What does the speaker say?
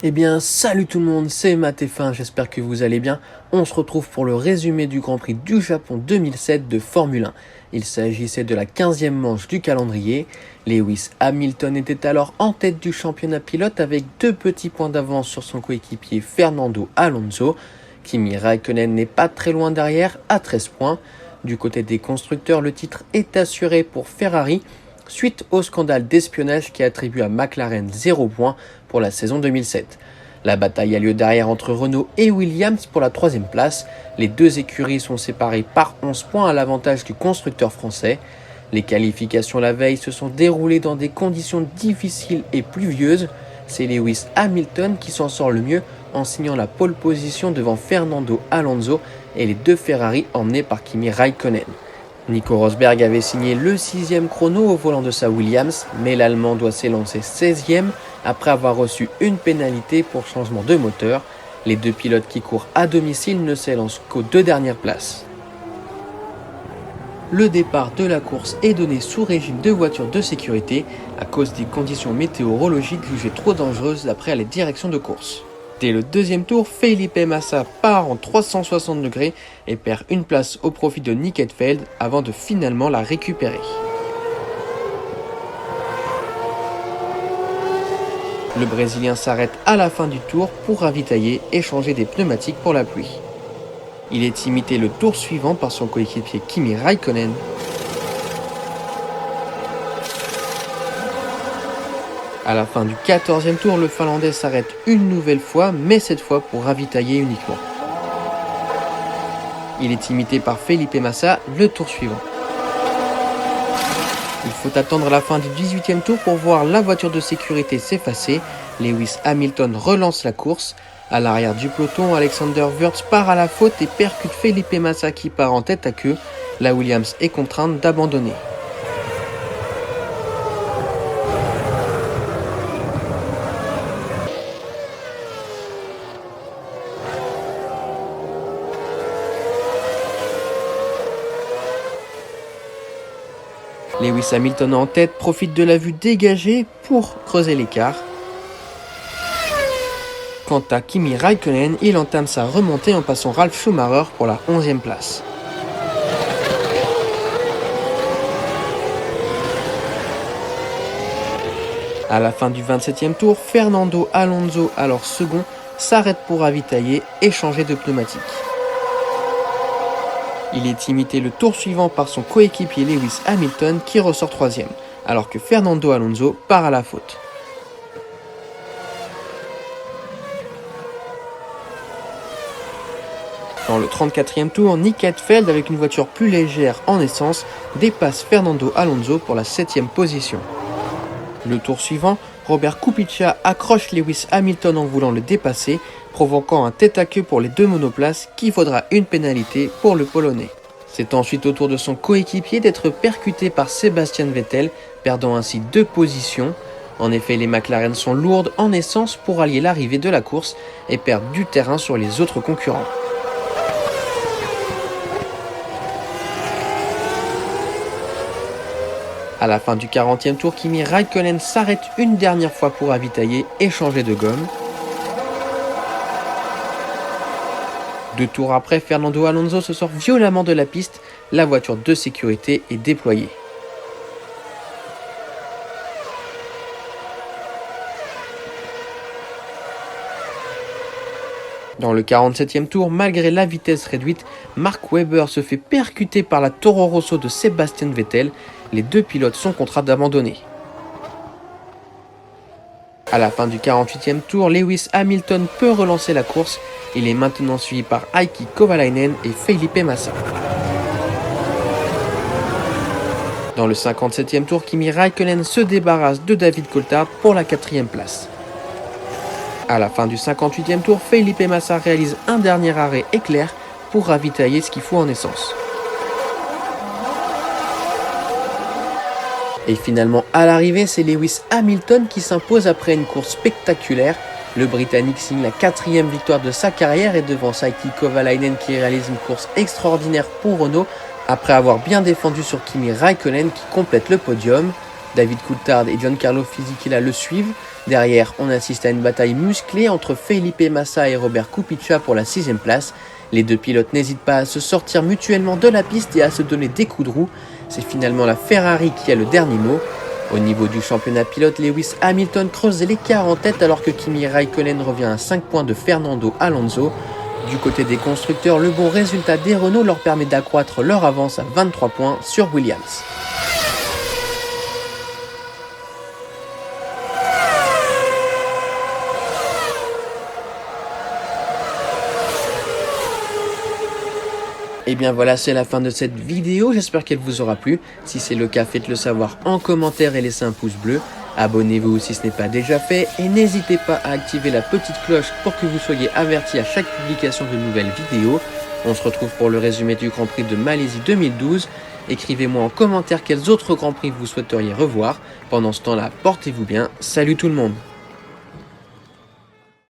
Eh bien, salut tout le monde, c'est Matt F1, j'espère que vous allez bien. On se retrouve pour le résumé du Grand Prix du Japon 2007 de Formule 1. Il s'agissait de la 15e manche du calendrier. Lewis Hamilton était alors en tête du championnat pilote avec 2 petits points d'avance sur son coéquipier Fernando Alonso. Kimi Raikkonen n'est pas très loin derrière, à 13 points. Du côté des constructeurs, le titre est assuré pour Ferrari, suite au scandale d'espionnage qui attribue à McLaren 0 points pour la saison 2007. La bataille a lieu derrière entre Renault et Williams pour la 3e place. Les deux écuries sont séparées par 11 points à l'avantage du constructeur français. Les qualifications la veille se sont déroulées dans des conditions difficiles et pluvieuses. C'est Lewis Hamilton qui s'en sort le mieux en signant la pole position devant Fernando Alonso et les deux Ferrari emmenés par Kimi Raikkonen. Nico Rosberg avait signé le 6e chrono au volant de sa Williams, mais l'Allemand doit s'élancer 16e après avoir reçu une pénalité pour changement de moteur. Les deux pilotes qui courent à domicile ne s'élancent qu'aux 2 dernières places. Le départ de la course est donné sous régime de voiture de sécurité à cause des conditions météorologiques jugées trop dangereuses d'après les directions de course. Dès le 2e tour, Felipe Massa part en 360 degrés et perd une place au profit de Nick Heidfeld avant de finalement la récupérer. Le Brésilien s'arrête à la fin du tour pour ravitailler et changer des pneumatiques pour la pluie. Il est imité le tour suivant par son coéquipier Kimi Raikkonen. À la fin du 14e tour, le Finlandais s'arrête une nouvelle fois, mais cette fois pour ravitailler uniquement. Il est imité par Felipe Massa le tour suivant. Il faut attendre la fin du 18e tour pour voir la voiture de sécurité s'effacer. Lewis Hamilton relance la course. À l'arrière du peloton, Alexander Wurz part à la faute et percute Felipe Massa qui part en tête à queue. La Williams est contrainte d'abandonner. Lewis Hamilton en tête profite de la vue dégagée pour creuser l'écart. Quant à Kimi Raikkonen, il entame sa remontée en passant Ralf Schumacher pour la 11e place. À la fin du 27e tour, Fernando Alonso, alors second, s'arrête pour ravitailler et changer de pneumatique. Il est imité le tour suivant par son coéquipier Lewis Hamilton qui ressort 3e, alors que Fernando Alonso part à la faute. Dans le 34e tour, Nick Heidfeld, avec une voiture plus légère en essence, dépasse Fernando Alonso pour la 7e position. Le tour suivant, Robert Kubica accroche Lewis Hamilton en voulant le dépasser, provoquant un tête-à-queue pour les deux monoplaces qui vaudra une pénalité pour le Polonais. C'est ensuite au tour de son coéquipier d'être percuté par Sebastian Vettel, perdant ainsi 2 positions. En effet, les McLaren sont lourdes en essence pour allier l'arrivée de la course et perdent du terrain sur les autres concurrents. À la fin du 40e tour, Kimi Raikkonen s'arrête une dernière fois pour ravitailler et changer de gomme. 2 tours après, Fernando Alonso se sort violemment de la piste, la voiture de sécurité est déployée. Dans le 47e tour, malgré la vitesse réduite, Mark Webber se fait percuter par la Toro Rosso de Sebastian Vettel. Les deux pilotes sont contraints d'abandonner. À la fin du 48e tour, Lewis Hamilton peut relancer la course. Il est maintenant suivi par Heikki Kovalainen et Felipe Massa. Dans le 57e tour, Kimi Raikkonen se débarrasse de David Coulthard pour la 4e place. À la fin du 58e tour, Felipe Massa réalise un dernier arrêt éclair pour ravitailler ce qu'il faut en essence. Et finalement, à l'arrivée, c'est Lewis Hamilton qui s'impose après une course spectaculaire. Le Britannique signe la 4e victoire de sa carrière et devance Heikki Kovalainen qui réalise une course extraordinaire pour Renault après avoir bien défendu sur Kimi Raikkonen qui complète le podium. David Coulthard et Giancarlo Fisichella le suivent. Derrière, on assiste à une bataille musclée entre Felipe Massa et Robert Kubica pour la 6ème place. Les deux pilotes n'hésitent pas à se sortir mutuellement de la piste et à se donner des coups de roue. C'est finalement la Ferrari qui a le dernier mot. Au niveau du championnat pilote, Lewis Hamilton creuse l'écart en tête alors que Kimi Raikkonen revient à 5 points de Fernando Alonso. Du côté des constructeurs, le bon résultat des Renault leur permet d'accroître leur avance à 23 points sur Williams. Et bien voilà, c'est la fin de cette vidéo, j'espère qu'elle vous aura plu. Si c'est le cas, faites-le savoir en commentaire et laissez un pouce bleu. Abonnez-vous si ce n'est pas déjà fait et n'hésitez pas à activer la petite cloche pour que vous soyez avertis à chaque publication de nouvelles vidéos. On se retrouve pour le résumé du Grand Prix de Malaisie 2012. Écrivez-moi en commentaire quels autres Grands Prix vous souhaiteriez revoir. Pendant ce temps-là, portez-vous bien. Salut tout le monde!